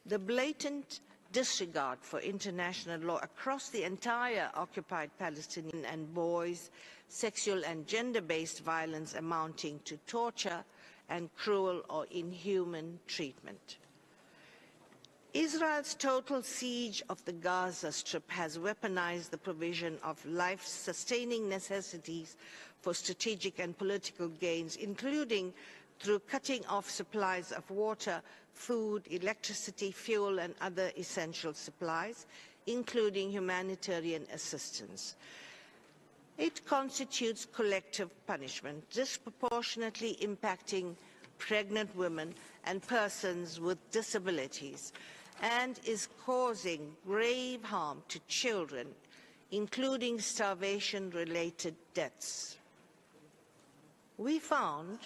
The blatant disregard for international law across the entire occupied Palestinian and boys, sexual and gender-based violence amounting to torture and cruel or inhuman treatment. Israel's total siege of the Gaza Strip has weaponized the provision of life-sustaining necessities for strategic and political gains, including through cutting off supplies of water, food, electricity, fuel, and other essential supplies, including humanitarian assistance. It constitutes collective punishment, disproportionately impacting pregnant women and persons with disabilities, and is causing grave harm to children, including starvation-related deaths. We found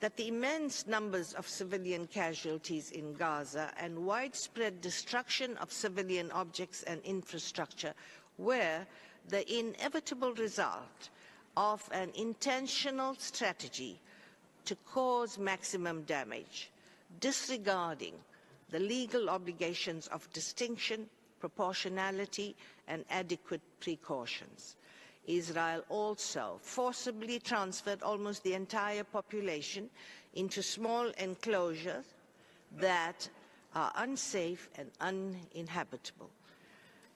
that the immense numbers of civilian casualties in Gaza and widespread destruction of civilian objects and infrastructure were the inevitable result of an intentional strategy to cause maximum damage, disregarding the legal obligations of distinction, proportionality, and adequate precautions. Israel also forcibly transferred almost the entire population into small enclosures that are unsafe and uninhabitable.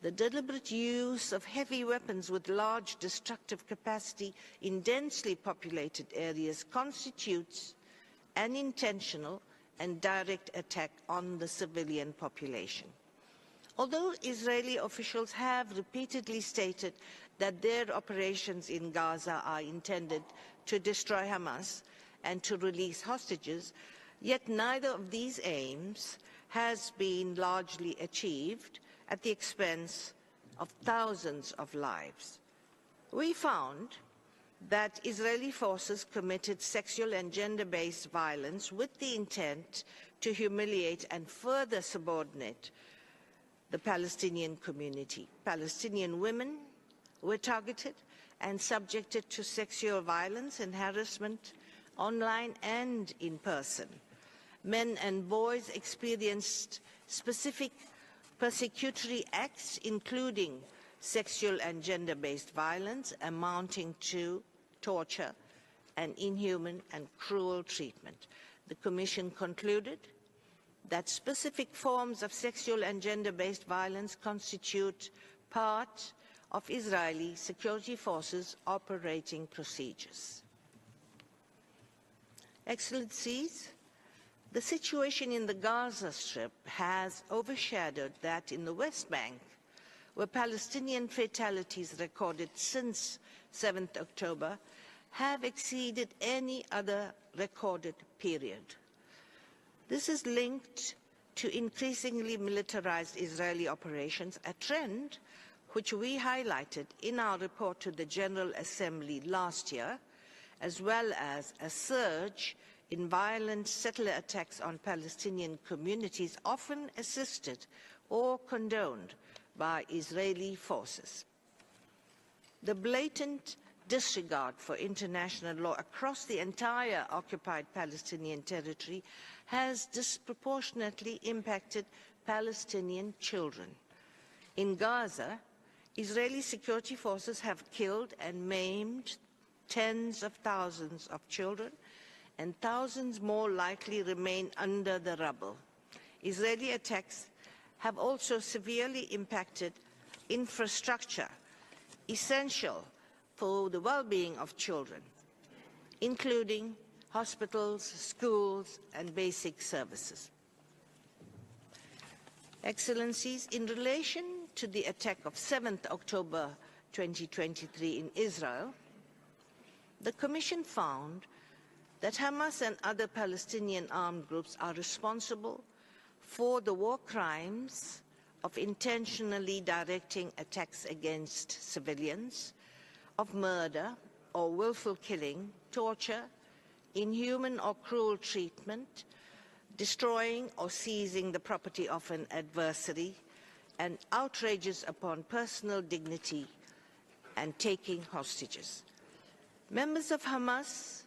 The deliberate use of heavy weapons with large destructive capacity in densely populated areas constitutes an intentional and direct attack on the civilian population. Although Israeli officials have repeatedly stated that their operations in Gaza are intended to destroy Hamas and to release hostages, yet neither of these aims has been largely achieved at the expense of thousands of lives. We found that Israeli forces committed sexual and gender-based violence with the intent to humiliate and further subordinate the Palestinian community. Palestinian women were targeted and subjected to sexual violence and harassment online and in person. Men and boys experienced specific persecutory acts, including sexual and gender-based violence amounting to torture and inhuman and cruel treatment. The Commission concluded that specific forms of sexual and gender-based violence constitute part of Israeli security forces' operating procedures. Excellencies, the situation in the Gaza Strip has overshadowed that in the West Bank, where Palestinian fatalities recorded since 7th October have exceeded any other recorded period. This is linked to increasingly militarized Israeli operations, a trend which we highlighted in our report to the General Assembly last year, as well as a surge in violent settler attacks on Palestinian communities, often assisted or condoned by Israeli forces. The blatant disregard for international law across the entire occupied Palestinian territory has disproportionately impacted Palestinian children. In Gaza, Israeli security forces have killed and maimed tens of thousands of children, and thousands more likely remain under the rubble. Israeli attacks have also severely impacted infrastructure essential for the well-being of children, including hospitals, schools, and basic services. Excellencies, in relation to the attack of 7th October 2023 in Israel, the Commission found that Hamas and other Palestinian armed groups are responsible for the war crimes of intentionally directing attacks against civilians, of murder or willful killing, torture, inhuman or cruel treatment, destroying or seizing the property of an adversary, and outrages upon personal dignity and taking hostages. Members of Hamas,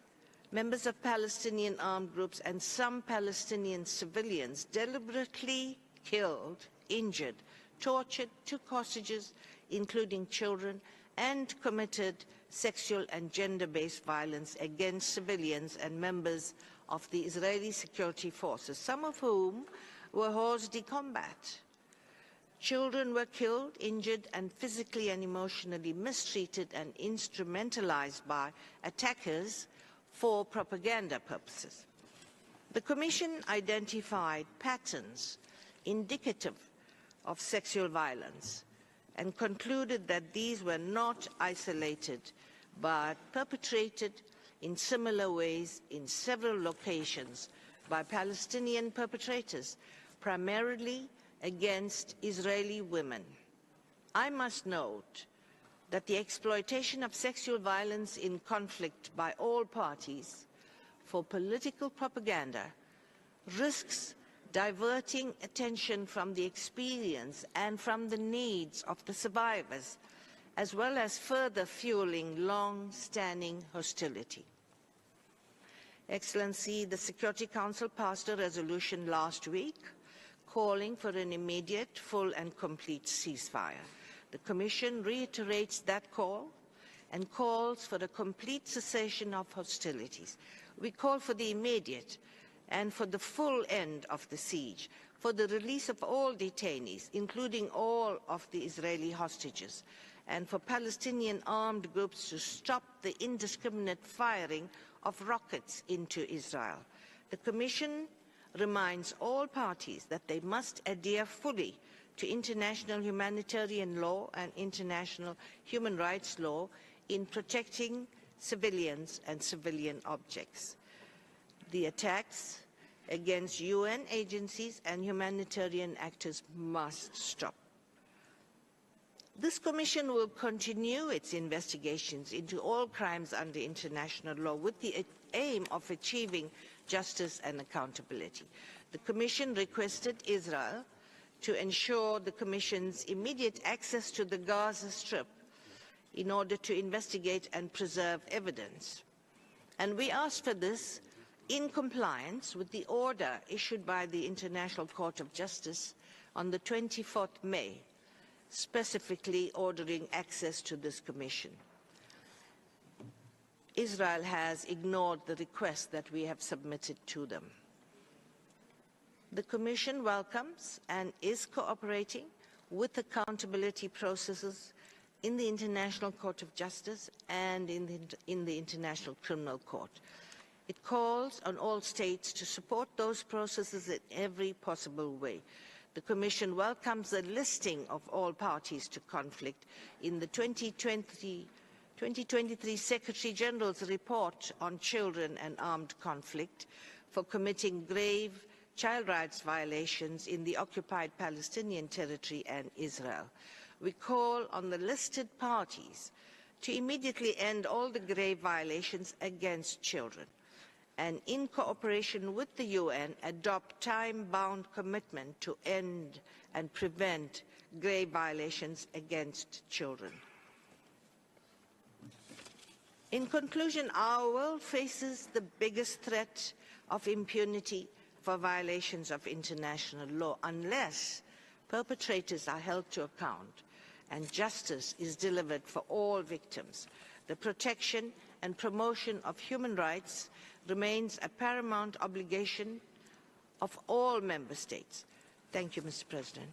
members of Palestinian armed groups, and some Palestinian civilians deliberately killed, injured, tortured, took hostages, including children, and committed sexual and gender-based violence against civilians and members of the Israeli security forces, some of whom were hors de combat. Children were killed, injured, and physically and emotionally mistreated and instrumentalized by attackers for propaganda purposes. The Commission identified patterns indicative of sexual violence and concluded that these were not isolated but perpetrated in similar ways in several locations by Palestinian perpetrators, primarily against Israeli women. I must note that the exploitation of sexual violence in conflict by all parties for political propaganda risks diverting attention from the experience and from the needs of the survivors, as well as further fueling long-standing hostility. Excellency, the Security Council passed a resolution last week calling for an immediate, full and complete ceasefire. The Commission reiterates that call and calls for a complete cessation of hostilities. We call for the immediate and for the full end of the siege, for the release of all detainees, including all of the Israeli hostages, and for Palestinian armed groups to stop the indiscriminate firing of rockets into Israel. The Commission reminds all parties that they must adhere fully to international humanitarian law and international human rights law in protecting civilians and civilian objects. The attacks against UN agencies and humanitarian actors must stop. This Commission will continue its investigations into all crimes under international law with the aim of achieving justice and accountability. The Commission requested Israel to ensure the Commission's immediate access to the Gaza Strip in order to investigate and preserve evidence. And we asked for this in compliance with the order issued by the International Court of Justice on the 24th May, specifically ordering access to this commission. Israel has ignored the request that we have submitted to them. The Commission welcomes and is cooperating with accountability processes in the International Court of Justice and in the International Criminal Court. It calls on all states to support those processes in every possible way. The Commission welcomes the listing of all parties to conflict in the 2023 Secretary General's report on children and armed conflict for committing grave child rights violations in the occupied Palestinian territory and Israel. We call on the listed parties to immediately end all the grave violations against children, and in cooperation with the UN, adopt time-bound commitment to end and prevent grave violations against children. In conclusion, our world faces the biggest threat of impunity for violations of international law unless perpetrators are held to account and justice is delivered for all victims. The protection and promotion of human rights remains a paramount obligation of all member states. Thank you, Mr. President.